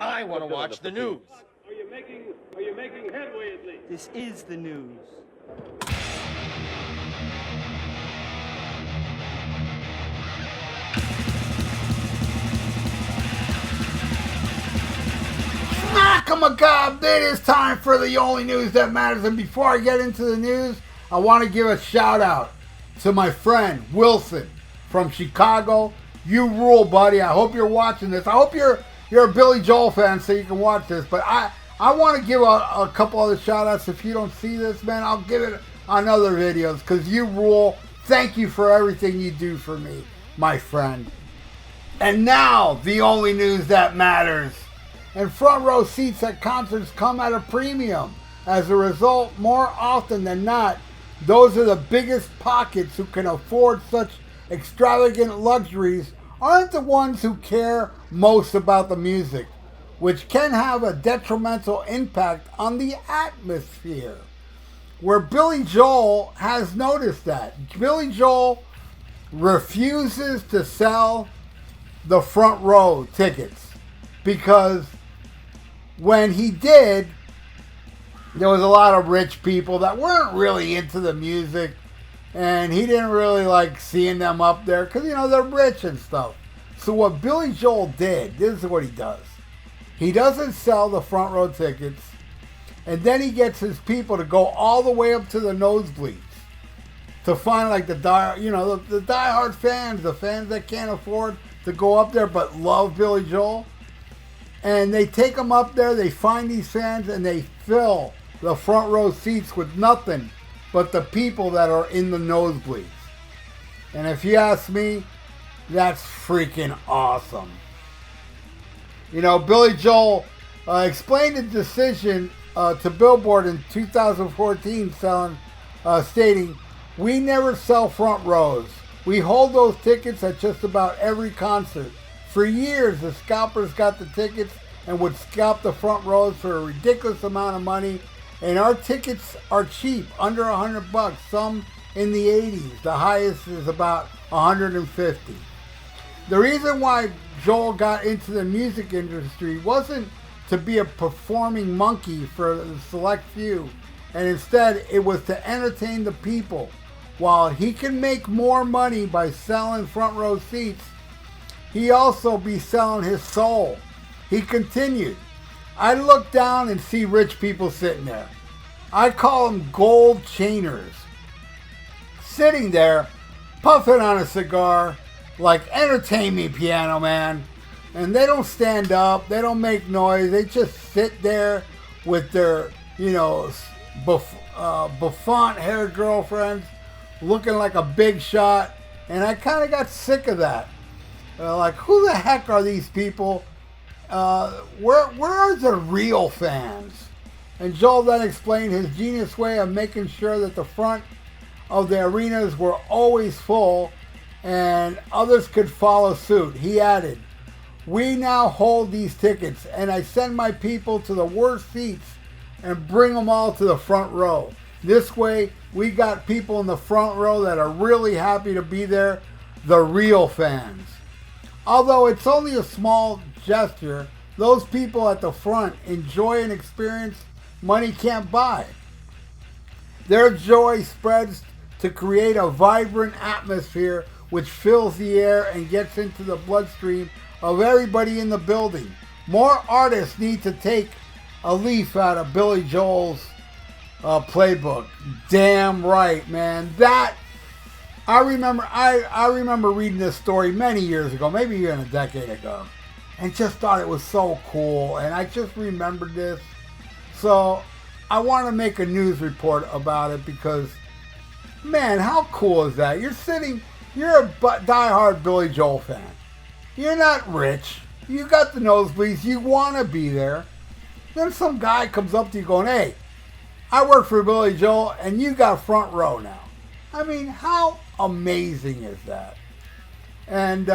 I want to watch the news. Are you making headway at least? This is the news. Smack-a-macabre, it is time for the only news that matters. And before I get into the news, I want to give a shout out to my friend Wilson from Chicago. You rule, buddy. I hope you're watching this. I hope you're a Billy Joel fan so you can watch this. But I want to give a couple other shout outs. If you don't see this, man, I'll give it on other videos because you rule. Thank you for everything you do for me, my friend. And now, the only news that matters. And front row seats at concerts come at a premium. As a result, more often than not, those are the biggest pockets who can afford such extravagant luxuries aren't the ones who care most about the music, which can have a detrimental impact on the atmosphere. Where Billy Joel has noticed that. Billy Joel refuses to sell the front row tickets because when he did, there was a lot of rich people that weren't really into the music, and he didn't really like seeing them up there because, you know, they're rich and stuff. So what Billy Joel did, this is what he does. He doesn't sell the front row tickets, and then he gets his people to go all the way up to the nosebleeds to find like the diehard fans, the fans that can't afford to go up there but love Billy Joel. And they take them up there, they find these fans, and they fill the front row seats with nothing but the people that are in the nosebleeds. And if you ask me, that's freaking awesome. You know, Billy Joel explained the decision to Billboard in 2014, stating, "We never sell front rows. We hold those tickets at just about every concert. For years, the scalpers got the tickets and would scalp the front rows for a ridiculous amount of money. And our tickets are cheap, under $100, some in the 80s. The highest is about 150. The reason why Joel got into the music industry wasn't to be a performing monkey for the select few, and instead it was to entertain the people. While he can make more money by selling front row seats, he also be selling his soul." He continued, "I look down and see rich people sitting there. I call them gold chainers. Sitting there, puffing on a cigar, like, entertain me, piano man. And they don't stand up, they don't make noise, they just sit there with their, bouffant-haired girlfriends, looking like a big shot. And I kind of got sick of that. Like, who the heck are these people? Where are the real fans?" And Joel then explained his genius way of making sure that the front of the arenas were always full and others could follow suit. He added, "We now hold these tickets and I send my people to the worst seats and bring them all to the front row. This way, we got people in the front row that are really happy to be there, the real fans. Although it's only a small gesture, those people at the front enjoy an experience money can't buy. Their joy spreads to create a vibrant atmosphere which fills the air and gets into the bloodstream of everybody in the building. More artists need to take a leaf out of Billy Joel's playbook." Damn right, man. That I remember reading this story many years ago, maybe even a decade ago, and just thought it was so cool. And I just remembered this, so I want to make a news report about it because, man, how cool is that? You're a diehard Billy Joel fan. You're not rich. You got the nosebleeds. You want to be there. Then some guy comes up to you going, "Hey, I work for Billy Joel, and you got front row now." I mean, how amazing is that? And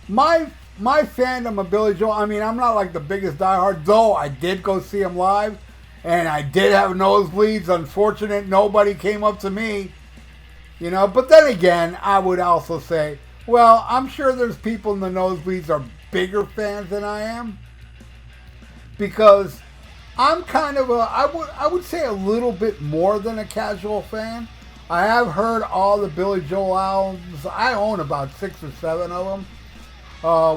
my fandom of Billy Joel, I mean, I'm not like the biggest diehard, though I did go see him live, and I did have nosebleeds. Unfortunate, nobody came up to me, But then again, I would also say, well, I'm sure there's people in the nosebleeds are bigger fans than I am. because I'm kind of I would say a little bit more than a casual fan. I have heard all the Billy Joel albums. I own about 6 or 7 of them.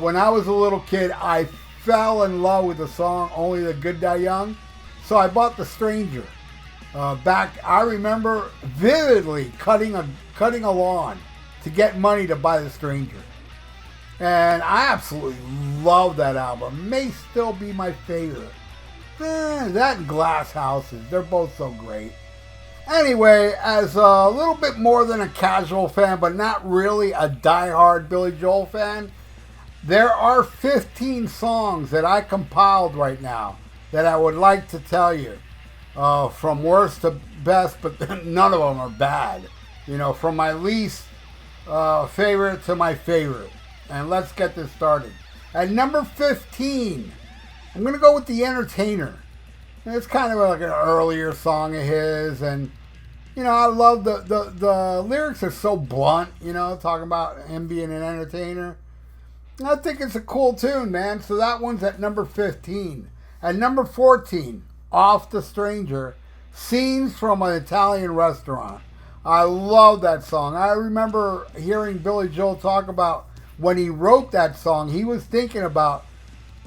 When I was a little kid, I fell in love with the song "Only the Good Die Young," so I bought "The Stranger." I remember vividly cutting a lawn to get money to buy "The Stranger," and I absolutely love that album. May still be my favorite. That and Glass Houses, they're both so great. Anyway, as a little bit more than a casual fan, but not really a diehard Billy Joel fan, there are 15 songs that I compiled right now that I would like to tell you. From worst to best, but none of them are bad. You know, from my least favorite to my favorite. And let's get this started. At number 15, I'm going to go with The Entertainer. It's kind of like an earlier song of his, and you know, I love the lyrics are so blunt, you know, talking about him being an entertainer. I think it's a cool tune, man. So that one's at number 15. At number 14, off "The Stranger," "Scenes from an Italian Restaurant." I love that song. I remember hearing Billy Joel talk about when he wrote that song, he was thinking about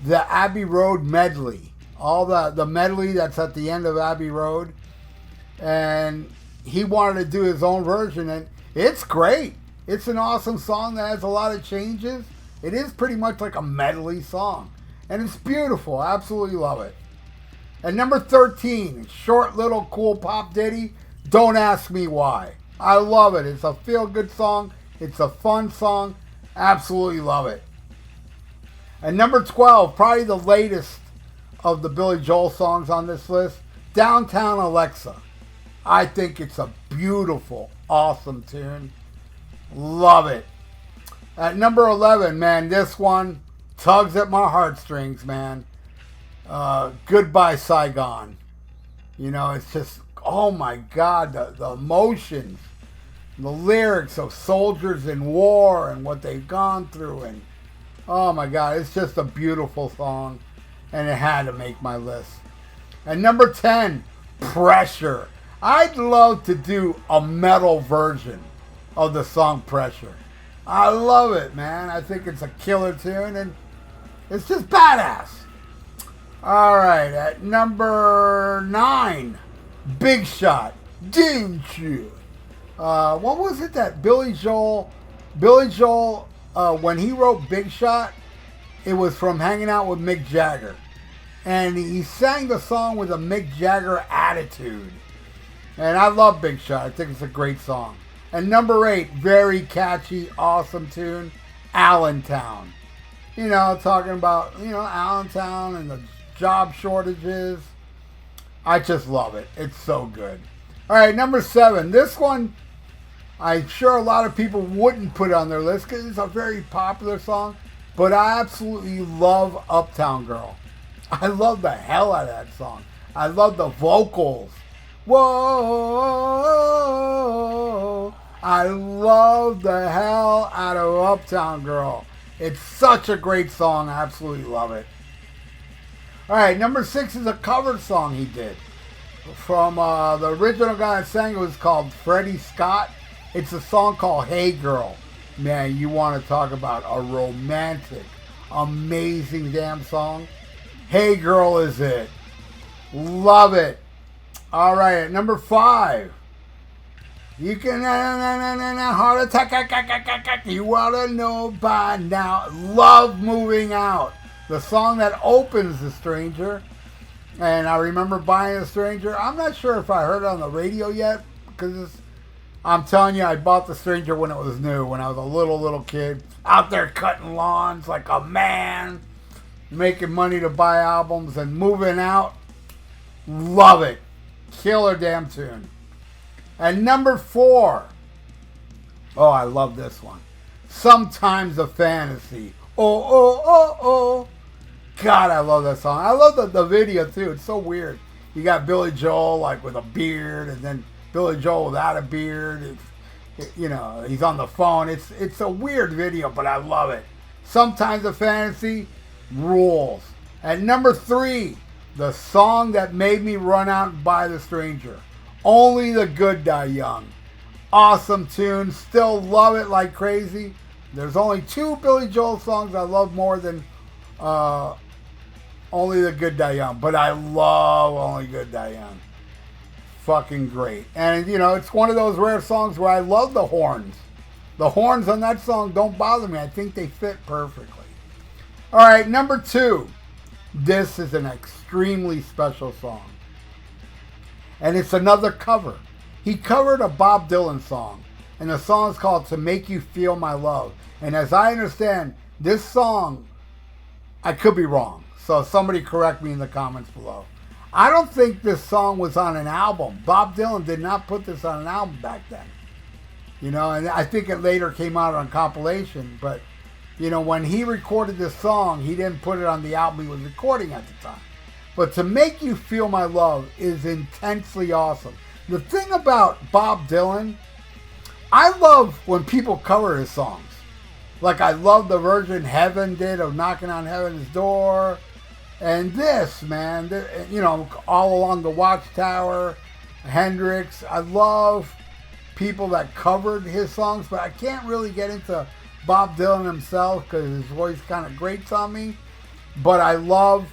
the Abbey Road medley. All the medley that's at the end of Abbey Road. And he wanted to do his own version, and it's great. It's an awesome song that has a lot of changes. It is pretty much like a medley song. And it's beautiful. I absolutely love it. At number 13, short little cool pop ditty, "Don't Ask Me Why." I love it. It's a feel-good song. It's a fun song. Absolutely love it. At number 12, probably the latest of the Billy Joel songs on this list, "Downtown Alexa." I think it's a beautiful, awesome tune. Love it. At number 11, man, this one tugs at my heartstrings, man. "Goodbye Saigon." You know, it's just, oh my God, the emotions, the lyrics of soldiers in war and what they've gone through, and oh my God, it's just a beautiful song, and it had to make my list. At number 10, "Pressure." I'd love to do a metal version of the song "Pressure." I love it, man. I think it's a killer tune, and it's just badass. All right, at number 9, "Big Shot." Didn't you? What was it that Billy Joel, when he wrote "Big Shot," it was from hanging out with Mick Jagger. And he sang the song with a Mick Jagger attitude. And I love "Big Shot." I think it's a great song. And number 8, very catchy, awesome tune, "Allentown." You know, talking about, you know, Allentown and the job shortages. I just love it. It's so good. All right, number 7. This one, I'm sure a lot of people wouldn't put on their list because it's a very popular song. But I absolutely love "Uptown Girl." I love the hell out of that song. I love the vocals. Whoa! I love the hell out of "Uptown Girl." It's such a great song. I absolutely love it. All right, number 6 is a cover song he did. From the original guy that sang it was called Freddie Scott. It's a song called "Hey Girl." Man, you want to talk about a romantic, amazing damn song. "Hey Girl" is it. Love it. All right, at number 5. You can heart attack. You ought to know by now. Love "Moving Out." The song that opens "The Stranger. And I remember buying "The Stranger." I'm not sure if I heard it on the radio yet, because I'm telling you, I bought "The Stranger" when it was new, when I was a little kid, out there cutting lawns like a man, making money to buy albums, and "Moving Out." Love it. Killer damn tune. And number 4. Oh, I love this one. "Sometimes a Fantasy." Oh, oh, oh, oh. God, I love that song. I love the video, too. It's so weird. You got Billy Joel, like, with a beard, and then Billy Joel without a beard. You know, he's on the phone. It's a weird video, but I love it. "Sometimes a Fantasy" rules. At number 3, The song that made me run out and buy The Stranger. Only the Good Die Young. Awesome tune. Still love it like crazy. There's only 2 Billy Joel songs I love more than Only the Good Die Young. But I love Only Good Die Young. Fucking great. And, you know, it's one of those rare songs where I love the horns. The horns on that song don't bother me. I think they fit perfectly. All right, number 2. This is an extremely special song. And it's another cover. He covered a Bob Dylan song. And the song is called To Make You Feel My Love. And as I understand, this song, I could be wrong. So somebody correct me in the comments below. I don't think this song was on an album. Bob Dylan did not put this on an album back then. You know, and I think it later came out on compilation. But, you know, when he recorded this song, he didn't put it on the album he was recording at the time. But To Make You Feel My Love is intensely awesome. The thing about Bob Dylan, I love when people cover his songs. Like I love the version Heaven did of Knocking on Heaven's Door. And this, man, you know, All Along the Watchtower, Hendrix. I love people that covered his songs, but I can't really get into Bob Dylan himself because his voice kind of grates on me. But I love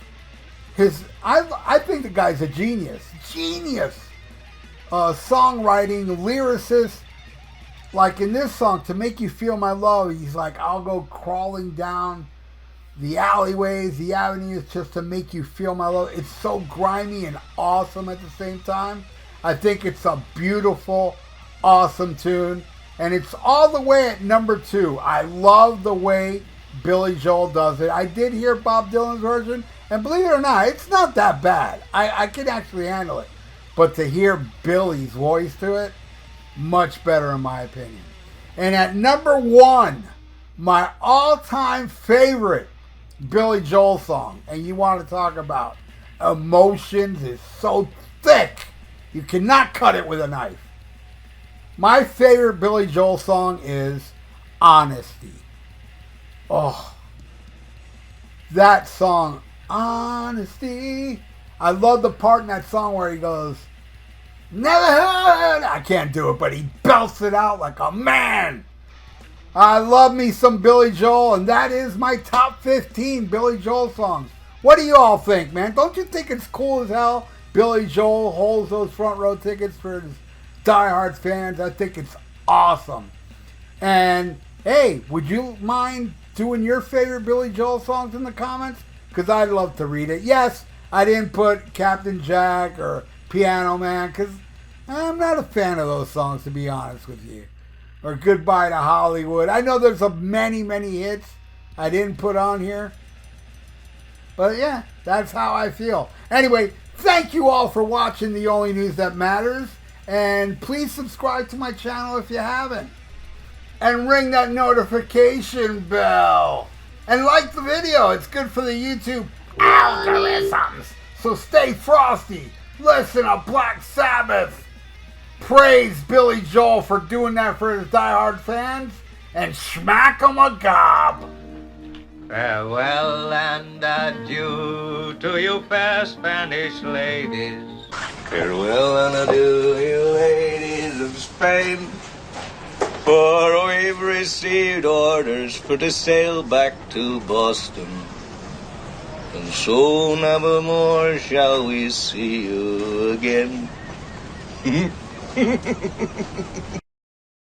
his, I think the guy's a genius. Genius. Songwriting, lyricist. Like in this song, To Make You Feel My Love, he's like, I'll go crawling down the alleyways, the avenues, just to make you feel my love. It's so grimy and awesome at the same time. I think it's a beautiful, awesome tune. And it's all the way at number 2. I love the way Billy Joel does it. I did hear Bob Dylan's version, and believe it or not, it's not that bad. I can actually handle it. But to hear Billy's voice to it, much better in my opinion. And at number 1, my all-time favorite Billy Joel song, and you want to talk about emotions, is so thick you cannot cut it with a knife. My favorite Billy Joel song is Honesty. Oh, that song, Honesty. I love the part in that song where he goes, never heard. I can't do it, but he belts it out like a man. I love me some Billy Joel, and that is my top 15 Billy Joel songs. What do you all think, man? Don't you think it's cool as hell Billy Joel holds those front row tickets for his diehard fans? I think it's awesome. And, hey, would you mind doing your favorite Billy Joel songs in the comments? Because I'd love to read it. Yes, I didn't put Captain Jack or Piano Man, because I'm not a fan of those songs, to be honest with you. Or Goodbye to Hollywood. I know there's many hits I didn't put on here. But yeah, that's how I feel. Anyway, thank you all for watching The Only News That Matters. And please subscribe to my channel if you haven't. And ring that notification bell. And like the video. It's good for the YouTube algorithms. So stay frosty. Listen to Black Sabbath. Praise Billy Joel for doing that for his diehard fans, and smack 'em a gob. Farewell and adieu to you fair Spanish ladies. Farewell and adieu, you ladies of Spain. For we've received orders for to sail back to Boston. And so never more shall we see you again.